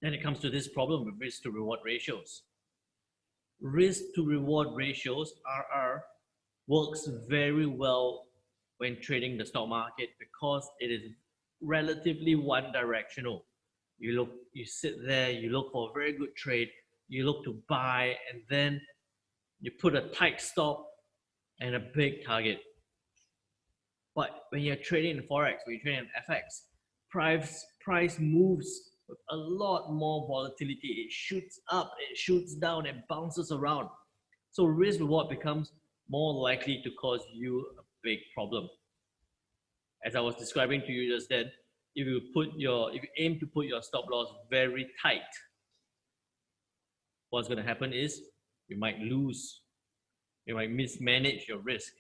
Then it comes to this problem with risk to reward ratios. Risk to reward ratios, RR, works very well when trading the stock market because it is relatively one-directional. You sit there, you look for a very good trade, you look to buy, and then you put a tight stop and a big target. But when you're trading in Forex, when you're trading in FX, price moves with a lot more volatility. It shoots up, it shoots down, it bounces around. So risk reward becomes more likely to cause you a big problem. As I was describing to you just then, if you aim to put your stop loss very tight, what's going to happen is you might lose, you might mismanage your risk.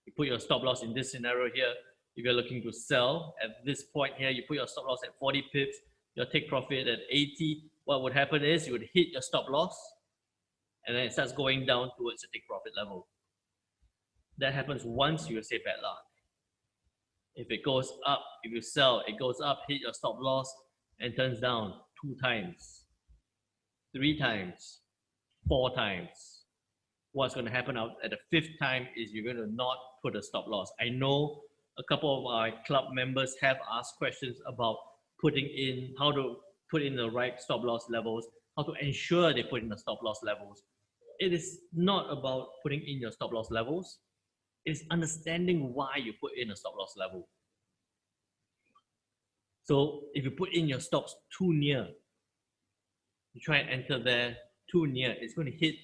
You put your stop loss in this scenario here. If you're looking to sell at this point here, you put your stop loss at 40 pips, your take profit at 80. What would happen is you would hit your stop loss and then it starts going down towards the take profit level. That happens once, you will say bad luck. If it goes up, if you sell, it goes up, hit your stop loss and turns down 2 times, 3 times, 4 times. What's going to happen out at the 5th time is you're going to not put a stop loss. I know a couple of our club members have asked questions about how to put in the right stop loss levels, how to ensure they put in the stop loss levels. It is not about putting in your stop loss levels. It's understanding why you put in a stop loss level. So if you put in your stops too near, you try and enter there too near, it's going to hit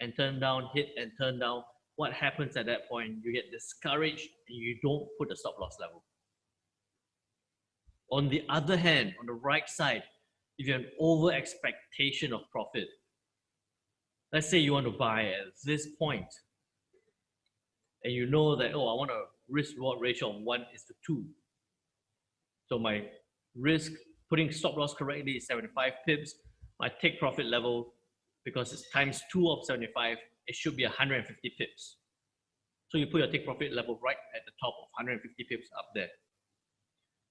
and turn down, hit and turn down. What happens at that point? You get discouraged and you don't put a stop loss level. On the other hand, on the right side, if you have an over expectation of profit, let's say you want to buy at this point and you know that, oh, I want a risk reward ratio of 1:2. So my risk, putting stop loss correctly, is 75 pips. My take profit level, because it's times 2 of 75, it should be 150 pips. So you put your take profit level right at the top of 150 pips up there.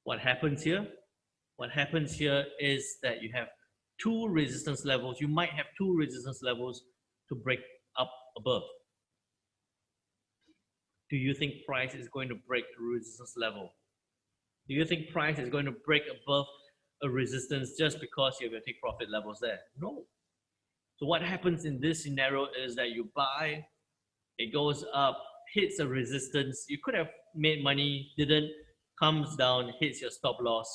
What happens here? What happens here is that you have 2 resistance levels. You might have 2 resistance levels to break up above. Do you think price is going to break a resistance level? Do you think price is going to break above a resistance just because you have your take profit levels there? No. So what happens in this scenario is that you buy, it goes up, hits a resistance. You could have made money, didn't, comes down, hits your stop loss,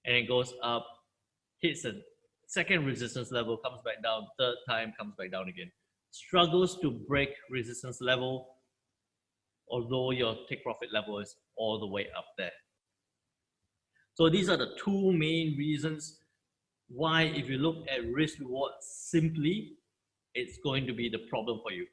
and it goes up, hits a second resistance level, comes back down, 3rd time, comes back down again. Struggles to break resistance level, although your take profit level is all the way up there. So these are the 2 main reasons why, if you look at risk reward simply, it's going to be the problem for you.